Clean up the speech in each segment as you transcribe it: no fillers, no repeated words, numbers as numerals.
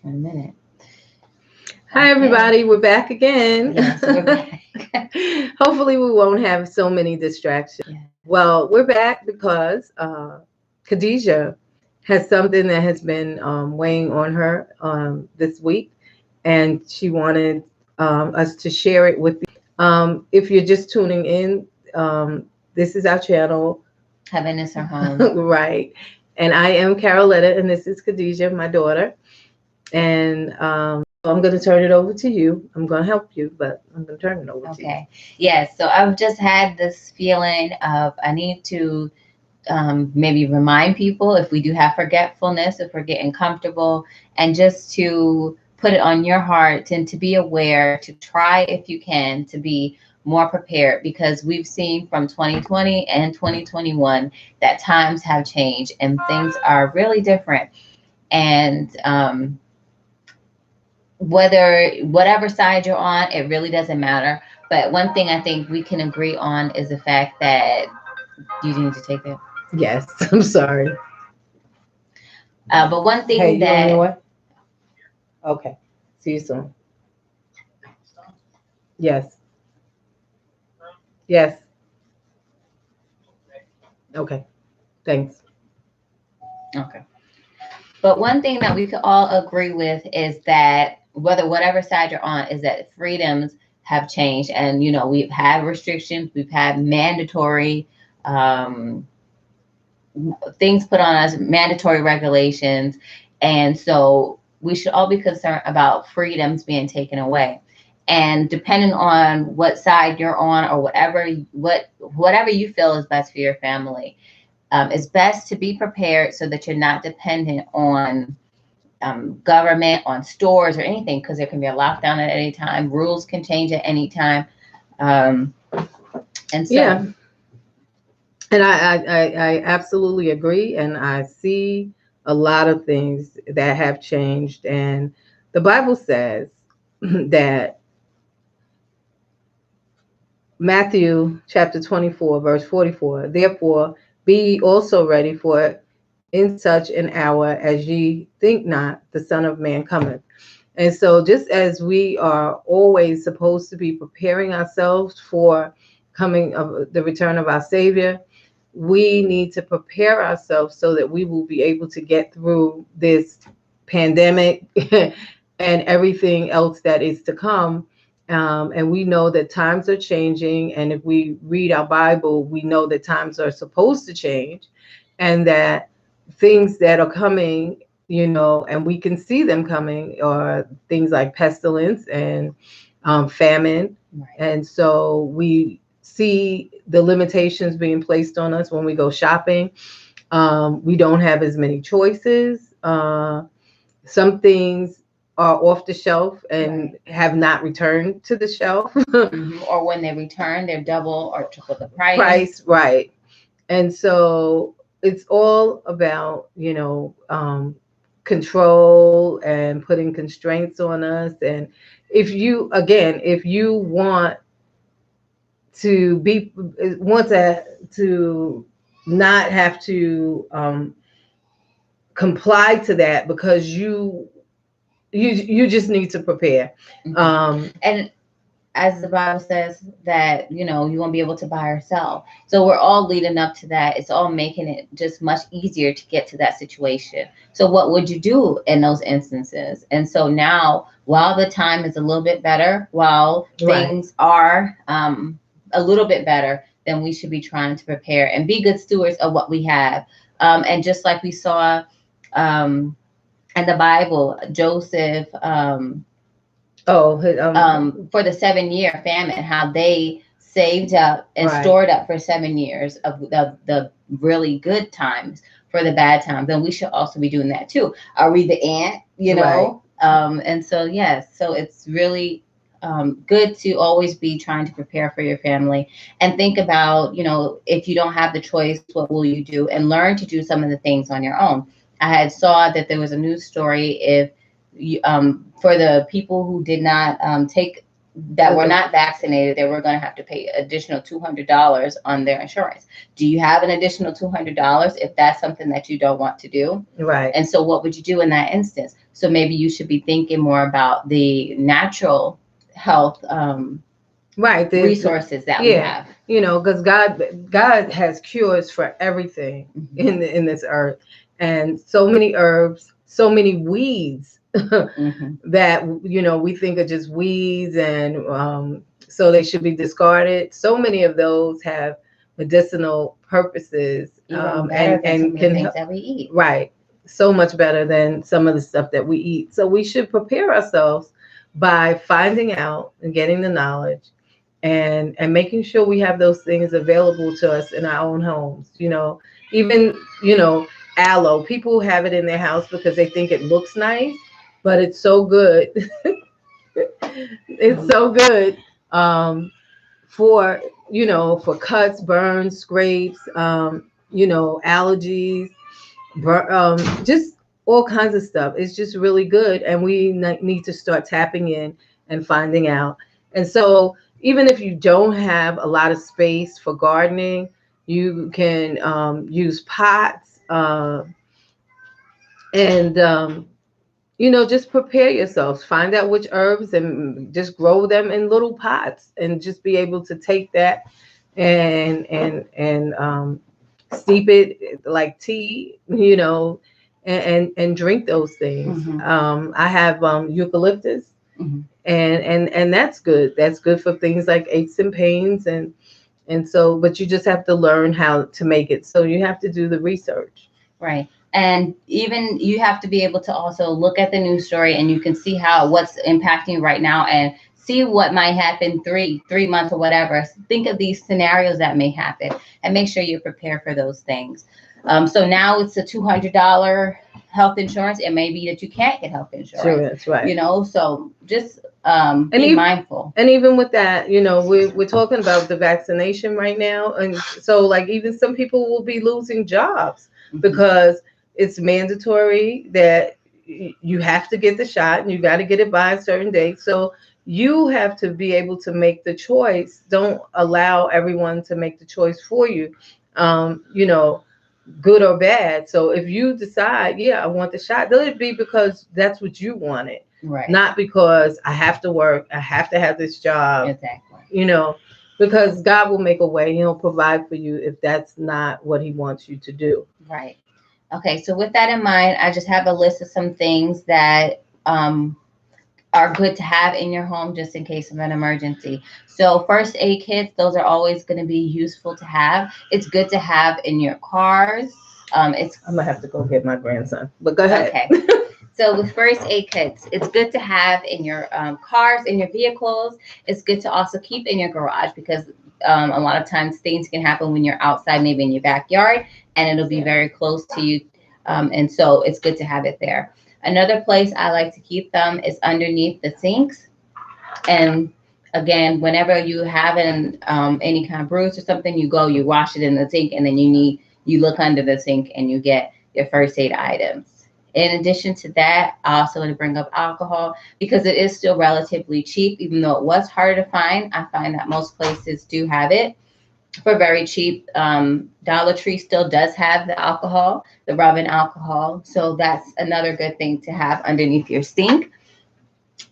in a minute. Hi, everybody. We're back again. Yes, we're back. Hopefully, we won't have so many distractions. Yeah. Well, we're back because Khadijah has something that has been weighing on her this week, and she wanted us to share it with you. If you're just tuning in, this is our channel. Heaven is her home. Right. And I am Caroletta, and this is Khadijah, my daughter. And I'm going to turn it over to you. I'm going to help you, but I'm going to turn it over to you. Okay. Yes. So I've just had this feeling of I need to maybe remind people if we do have forgetfulness, if we're getting comfortable, and just to put it on your heart and to be aware, to try if you can to be more prepared, because we've seen from 2020 and 2021 that times have changed and things are really different. And whatever side you're on, it really doesn't matter. But one thing I think we can agree on is the fact that you need to take it. Yes, I'm sorry. But one thing Hey, you on your that way? Okay. See you soon. Yes. Yes. Okay. Thanks. okay. But one thing that we could all agree with is that whatever side you're on is that freedoms have changed, and we've had restrictions, we've had mandatory um, things put on us, mandatory regulations, and so we should all be concerned about freedoms being taken away. And depending on what side you're on, or whatever you feel is best for your family, it's best to be prepared so that you're not dependent on government, on stores, or anything, because there can be a lockdown at any time. Rules can change at any time, um, and so Yeah. And I absolutely agree. And I see a lot of things that have changed. And the Bible says that Matthew chapter 24, verse 44, therefore be ye also ready, for in such an hour as ye think not, the Son of Man cometh. And so just as we are always supposed to be preparing ourselves for coming of the return of our Savior, we need to prepare ourselves so that we will be able to get through this pandemic and everything else that is to come. And we know that times are changing. And if we read our Bible, we know that times are supposed to change, and that things that are coming, and we can see them coming, are things like pestilence and famine. right. And so we see the limitations being placed on us when we go shopping. We don't have as many choices. Some things are off the shelf and Right. have not returned to the shelf. Or when they return, they're double or triple the price. Price, right. And so it's all about, control and putting constraints on us. And if you want to not have to comply to that, because you just need to prepare. And as the Bible says that you won't be able to buy or sell. So we're all leading up to that. It's all making it just much easier to get to that situation. So what would you do in those instances? And so now, while the time is a little bit better, while Right. things are a little bit better, then we should be trying to prepare and be good stewards of what we have. And just like we saw in the Bible, Joseph. For the 7-year famine, how they saved up and Right. stored up for 7 years of the really good times for the bad times. Then we should also be doing that too. Are we the ant? And so yes, so it's really good to always be trying to prepare for your family and think about, if you don't have the choice, what will you do? And learn to do some of the things on your own. I had saw that there was a news story for the people who did not take that were not vaccinated, they were going to have to pay additional $200 on their insurance. Do you have an additional $200 if that's something that you don't want to do? Right. And so what would you do in that instance? So maybe you should be thinking more about the natural health right. resources that we have. You know, because God has cures for everything in this earth, and so many herbs, so many weeds that we think are just weeds, and so they should be discarded. So many of those have medicinal purposes, and can things that we eat. Right, so much better than some of the stuff that we eat. So we should prepare ourselves by finding out and getting the knowledge, and making sure we have those things available to us in our own homes. Even aloe. People have it in their house because they think it looks nice, but it's so good. It's so good for for cuts, burns, scrapes, allergies, just all kinds of stuff. It's just really good, and we need to start tapping in and finding out. And so, even if you don't have a lot of space for gardening, you can use pots, and just prepare yourselves. Find out which herbs and just grow them in little pots, and just be able to take that and steep it like tea, and drink those things. I have eucalyptus, and that's good. That's good for things like aches and pains, and so, but you just have to learn how to make it. So you have to do the research. Right. And even you have to be able to also look at the news story, and you can see what's impacting right now, and see what might happen three months or whatever. Think of these scenarios that may happen, and make sure you're prepared for those things. So now it's a $200 health insurance. It may be that you can't get health insurance. Sure, that's right. So just be mindful. And even with that, we're talking about the vaccination right now, and so like even some people will be losing jobs because it's mandatory that you have to get the shot, and you got to get it by a certain date. So you have to be able to make the choice. Don't allow everyone to make the choice for you, good or bad. So if you decide, I want the shot, let it be because that's what you wanted, right? Not because I have to work, I have to have this job. Exactly. Because God will make a way. He'll provide for you if that's not what He wants you to do. Right. Okay, so with that in mind, I just have a list of some things that are good to have in your home just in case of an emergency. So first aid kits, those are always going to be useful to have. It's good to have in your cars. I'm going to have to go get my grandson, but go ahead. Okay. So with first aid kits, it's good to have in your cars, in your vehicles. It's good to also keep in your garage because a lot of times things can happen when you're outside, maybe in your backyard, and it'll be very close to you. And so it's good to have it there. Another place I like to keep them is underneath the sinks. And again, whenever you have any kind of bruise or something, you wash it in the sink, and then you look under the sink and you get your first aid items. In addition to that, I also want to bring up alcohol because it is still relatively cheap, even though it was harder to find. I find that most places do have it for very cheap. Dollar Tree still does have the alcohol, the rubbing alcohol. So that's another good thing to have underneath your sink.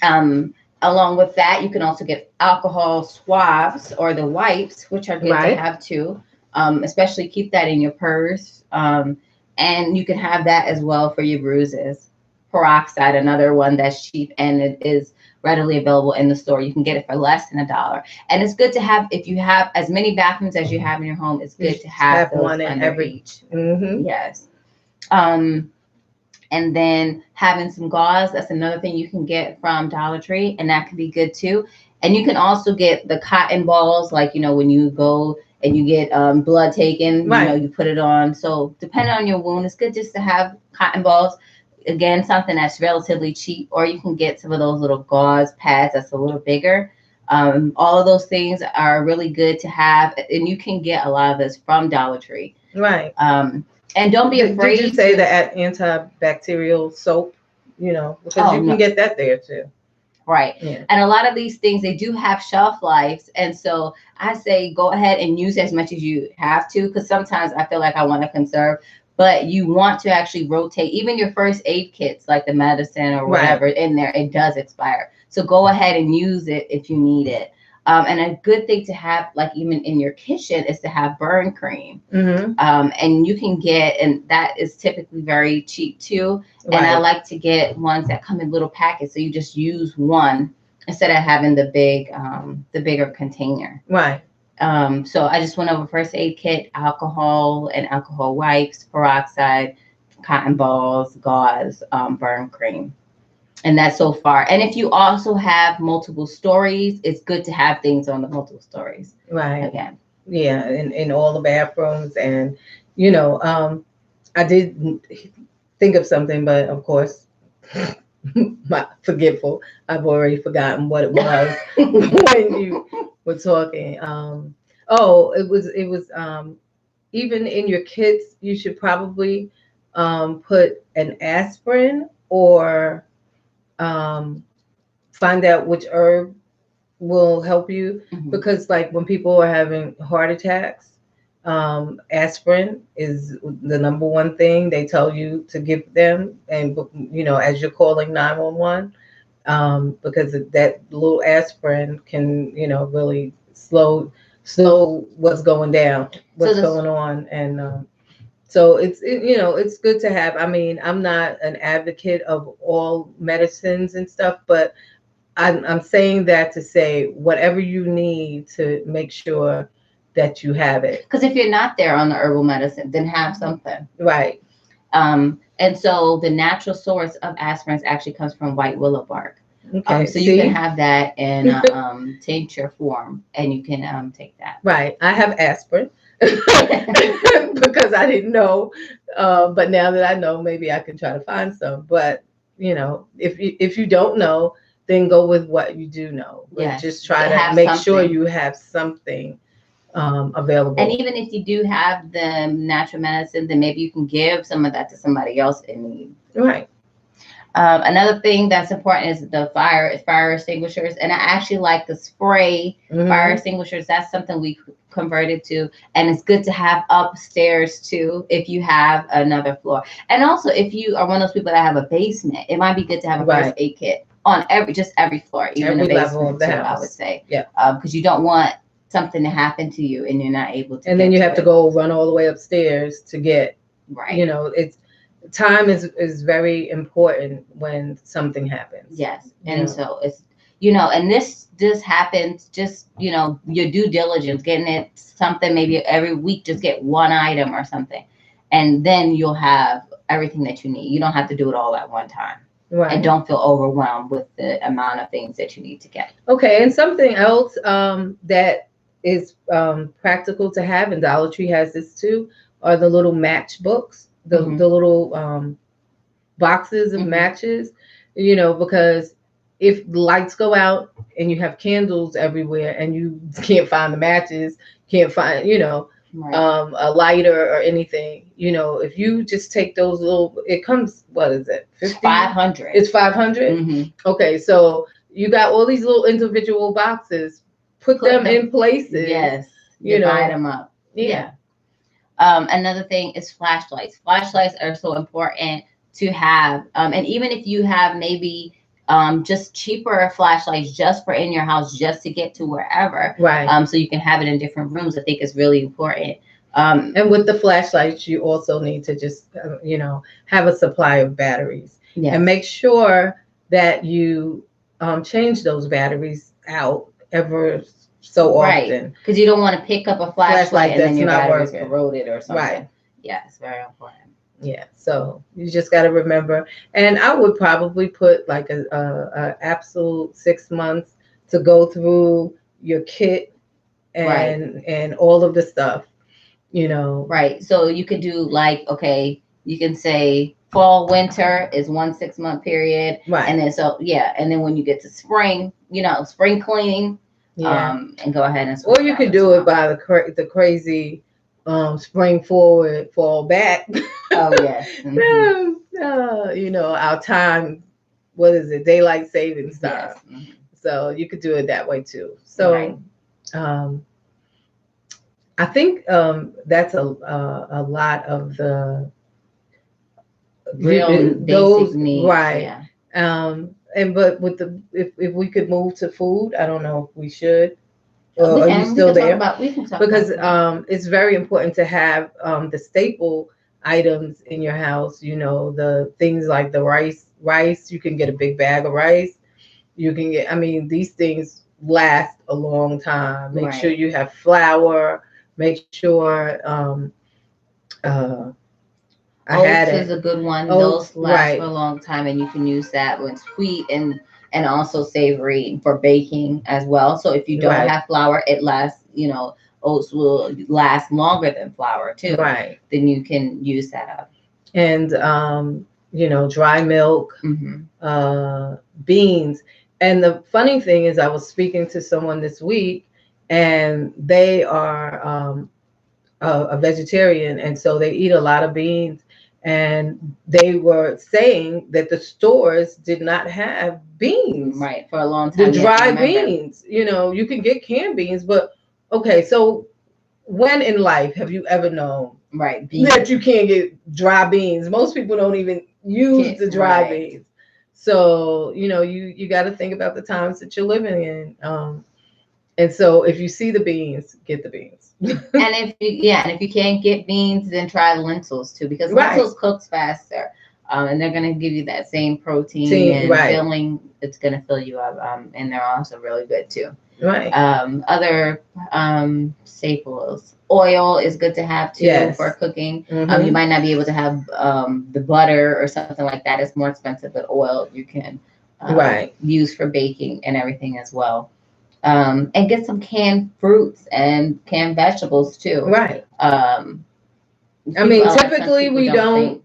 Along with that, you can also get alcohol swabs or the wipes, which are good to have too. Especially keep that in your purse. And you can have that as well for your bruises. Peroxide, another one that's cheap, and it is readily available in the store. You can get it for less than $1. And it's good to have, if you have as many bathrooms as you have in your home, it's good to have one in every each. Yes. And then having some gauze, that's another thing you can get from Dollar Tree, and that can be good too. And you can also get the cotton balls, like, when you go and you get blood taken, you put it on. So depending on your wound, it's good just to have cotton balls. Again, something that's relatively cheap, or you can get some of those little gauze pads that's a little bigger. All of those things are really good to have, and you can get a lot of this from Dollar Tree. Right. And don't be afraid. Did you say the antibacterial soap? Because you can get that there too. Right. Yeah. And a lot of these things, they do have shelf lives. And so I say go ahead and use as much as you have to, because sometimes I feel like I want to conserve, but you want to actually rotate even your first aid kits, like the medicine or whatever in there, it does expire. So go ahead and use it if you need it. And a good thing to have, like even in your kitchen, is to have burn cream. And you can get, and that is typically very cheap too. And I like to get ones that come in little packets, so you just use one instead of having the bigger container. Right. So I just went over first aid kit, alcohol and alcohol wipes, peroxide, cotton balls, gauze, burn cream. And that's so far. And if you also have multiple stories, it's good to have things on the multiple stories. Right. Again. Yeah, in all the bathrooms. And, I did think of something, but of course, forgetful. I've already forgotten what it was when you were talking. It was even in your kits, you should probably put an aspirin, or find out which herb will help you, because like when people are having heart attacks, aspirin is the number one thing they tell you to give them. And as you're calling 911, because that little aspirin can really slow what's going down, what's going on. And so it's good to have. I mean, I'm not an advocate of all medicines and stuff, but I'm saying that to say whatever you need to make sure that you have it. Because if you're not there on the herbal medicine, then have something. Right. And so the natural source of aspirins actually comes from white willow bark. Okay. So you can have that in tincture form, and you can take that. Right. I have aspirin because I didn't know, but now that I know, maybe I can try to find some. But if you don't know, then go with what you do know. But just try to make sure you have something available. And even if you do have the natural medicine, then maybe you can give some of that to somebody else in need. Right. Another thing that's important is the fire extinguishers. And I actually like the spray fire extinguishers. That's something we converted to. And it's good to have upstairs too, if you have another floor. And also, if you are one of those people that have a basement, it might be good to have a first aid kit on every floor, even every the basement level of the too, house. I would say. Yeah. Because you don't want something to happen to you and you're not able to. And then you have to go run all the way upstairs to get. Right. It's time is very important when something happens. Yes. And so it's and this happens, just your due diligence, getting it something, maybe every week, just get one item or something, and then you'll have everything that you need. You don't have to do it all at one time. Right. And don't feel overwhelmed with the amount of things that you need to get. Okay. And something else that is practical to have, and Dollar Tree has this too, are the little match books, the little boxes of matches, because if the lights go out and you have candles everywhere and you can't find the matches, can't find, a lighter or anything, if you just take those little, it comes, what is it? 500. It's 500. Okay. So you got all these little individual boxes, put them in places. Yes. Divide them up. Yeah. Another thing is flashlights. Flashlights are so important to have. And even if you have maybe just cheaper flashlights just for in your house, just to get to wherever. Right. So you can have it in different rooms, I think is really important. And with the flashlights, you also need to just, have a supply of batteries. Yes. And make sure that you change those batteries out ever so often. Because you don't want to pick up a flashlight and then your battery's working. Corroded or something. Right. Yeah, it's very important. Yeah, so you just got to remember. And I would probably put like a absolute 6 months to go through your kit and all of the stuff, Right. So you could do you can say fall, winter is 1 6 month period. Right. And then and then when you get to spring, spring cleaning. Yeah. And go ahead and or you could do it by the crazy spring forward, fall back. Oh yes. Our time what is it, daylight savings time. Yes. Mhm. So you could do it that way too. Right. So I think that's a lot of the Real basic those needs. right. Yeah. And but with the if we could move to food, I don't know if we should. We Are you can. We still can talk there? about. We can talk Because about food. it's very important to have the staple items in your house. You know, the things like the rice. You can get a big bag of rice. You can get. I mean, these things last a long time. Make sure Right. you have flour. Make sure. Uh, I had Oats is a it. good one. Oats, Those last for right, a long time, and you can use that when sweet and also savory for baking as well. So if you don't right, have flour, it lasts. Oats will last longer than flour too. right. Then you can use that up. And dry milk, Hmm. beans. And the funny thing is, I was speaking to someone this week, and they are a vegetarian, and so they eat a lot of beans. And they were saying that the stores did not have beans, Right, for a long the time. Yes, I dry remember. beans. You can get canned beans, but okay. So when in life have you ever known Right, that beans. you can't get dry beans? Most people don't even use the dry Right. beans. So you got to think about the times that you're living in. And so if you see the beans, get the beans. And if you can't get beans, then try lentils too, because Right. lentils cooks faster, and they're gonna give you that same protein Team. and Right. filling. It's gonna fill you up, and they're also really good too. Right. Other staples. Oil is good to have too for Yes. cooking. You Mm-hmm. might not be able to have the butter or something like that. It's more expensive, but oil you can Right. use for baking and everything as well. And get some canned fruits and canned vegetables too. Right. Um, I People, mean, a lot of times typically people we don't don't, think.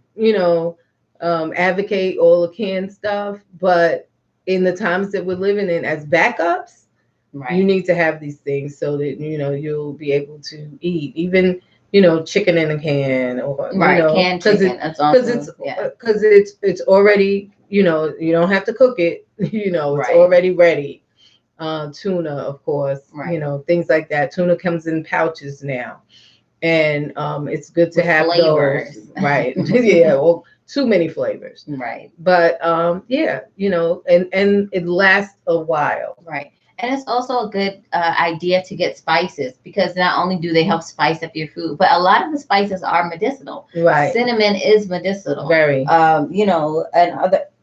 advocate all the canned stuff, but in the times that we're living in as backups, you Right, need to have these things so that you'll be able to eat even chicken in a can, or right, canned because chicken. That's it's also, yeah, because it's already, you don't have to cook it. It's right, already ready. Tuna, of course, right. things like that. Tuna comes in pouches now, and it's good to With have those, flavors. right? Yeah, well, too many flavors, Right, but yeah, and it lasts a while. right. And it's also a good idea to get spices, because not only do they help spice up your food, but a lot of the spices are medicinal. Right. Cinnamon is medicinal. Very.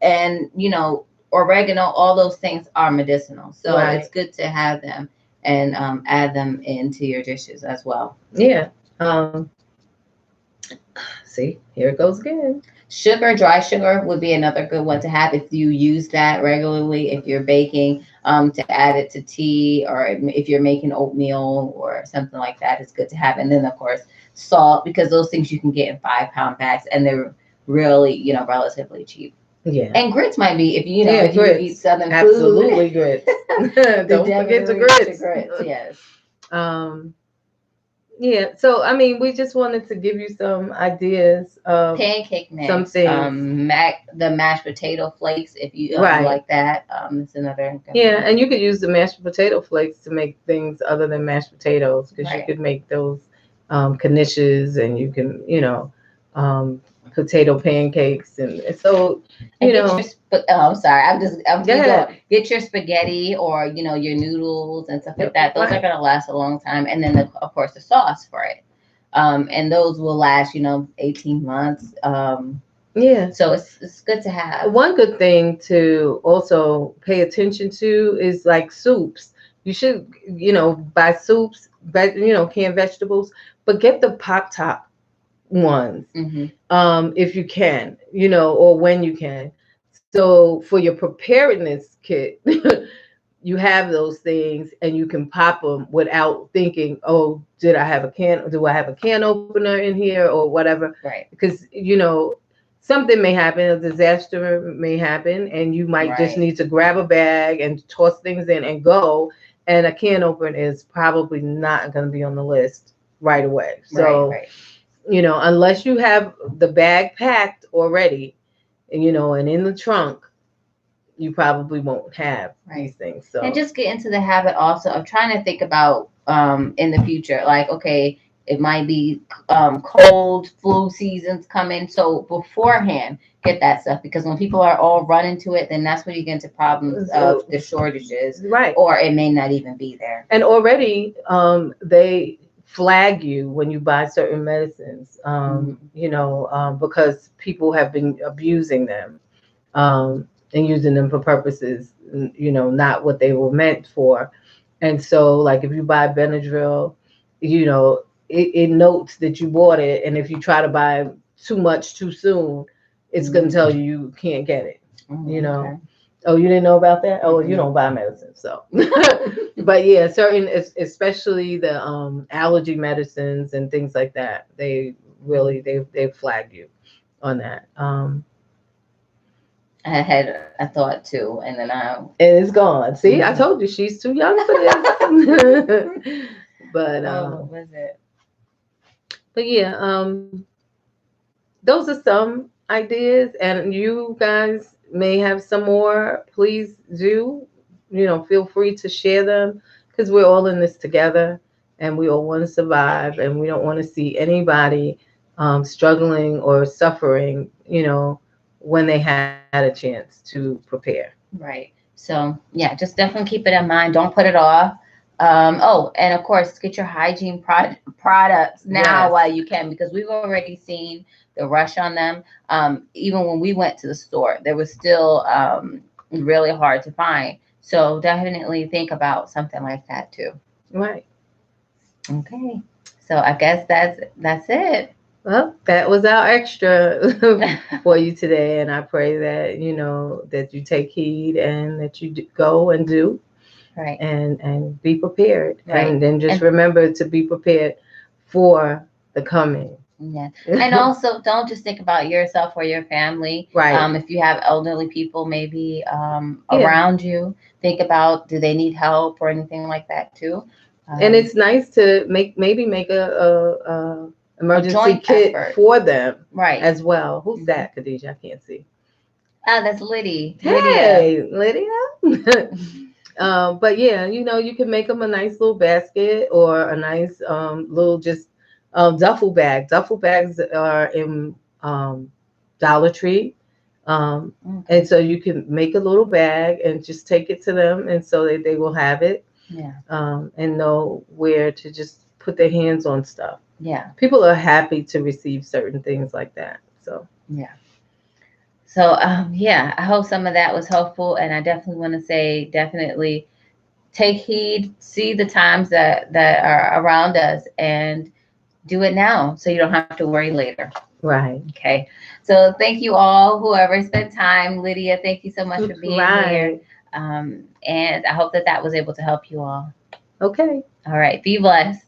And oregano, all those things are medicinal. So it's Right. good to have them and add them into your dishes as well. Yeah. See, here it goes again. Sugar, dry sugar would be another good one to have if you use that regularly. If you're baking, to add it to tea, or if you're making oatmeal or something like that, it's good to have. And then of course salt, because those things you can get in 5 pound bags, and they're really relatively cheap. Yeah. And grits might be, if Yeah, if you eat grits. Southern food, Absolutely grits. then Don't forget the definitely get your grits. grits. Yes. Um, yeah, so I mean, we just wanted to give you some ideas of Pancake some mix, things. the mashed potato flakes, if you Right. like that, it's another good Yeah, one. and you could use the mashed potato flakes to make things other than mashed potatoes, because you Right. could make those knishes, and you can, potato pancakes, and so, And you get your know, I'm sorry, I'm go keep ahead. going. Get your spaghetti, or your noodles and stuff like Yep, that. Those are right, gonna last a long time. And then of course the sauce for it. And those will last 18 months. yeah. So it's good to have. One good thing to also pay attention to is like soups. You should, buy soups, but canned vegetables, but get the pop top ones, Hmm. if you can, or when you can. So for your preparedness kit, you have those things, and you can pop them without thinking, oh, did I have a can? Do I have a can opener in here, or whatever? Right. Because something may happen, a disaster may happen, and you might just Right. need to grab a bag and toss things in and go. And a can opener is probably not going to be on the list right away. Right. So, Right. unless you have the bag packed already, and in the trunk, you probably won't have Right. these things. And So just get into the habit also of trying to think about in the future, like, okay, it might be cold, flu seasons coming. So beforehand, get that stuff, because when people are all running to it, then that's when you get into problems of the shortages, right. or it may not even be there. And already they flag you when you buy certain medicines, because people have been abusing them, and using them for purposes, not what they were meant for. And so, like, if you buy Benadryl, it notes that you bought it. And if you try to buy too much too soon, it's going to tell you can't get it, Okay. Oh, you didn't know about that? Oh, you Mhm. don't buy medicine, so. But yeah, especially the allergy medicines and things like that, they really they flagged you on that. I had a thought too, and then I. And it's gone. See, I told you she's too young for this. But Oh, what was it? yeah, those are some ideas, and you guys may have some more. Please do, feel free to share them, because we're all in this together, and we all want to survive, and we don't want to see anybody struggling or suffering, when they had a chance to prepare. Right. So yeah, just definitely keep it in mind. Don't put it off. Oh, and of course, get your hygiene products now Yes. while you can, because we've already seen the rush on them. Even when we went to the store, they were still really hard to find. So definitely think about something like that too. Right. Okay. So I guess that's it. Well, that was our extra for you today, and I pray that that you take heed, and that you go and do, Right. and be prepared, Right. and then just And remember to be prepared for the coming. yeah. And also, don't just think about yourself or your family. Right. If you have elderly people maybe Yeah. around you, think about, do they need help or anything like that too. And Um, it's nice to make a a emergency joint kit effort. for them Right. as well. Who's Mhm. that, Khadijah? I can't see. Ah, that's Lydia. Hey, Lydia. But yeah, you can make them a nice little basket, or a nice little just duffel bag. Duffel bags are in Dollar Tree. Okay. And so you can make a little bag and just take it to them, and so they will have it, Yeah. and know where to just put their hands on stuff. Yeah. People are happy to receive certain things like that. So Yeah. So yeah, I hope some of that was helpful, and I definitely want to say, definitely take heed, see the times that are around us, and do it now so you don't have to worry later. right, Okay. So thank you all, whoever spent time. Lydia, thank you so much for being here. right, And I hope that was able to help you all. okay. All right. Be blessed.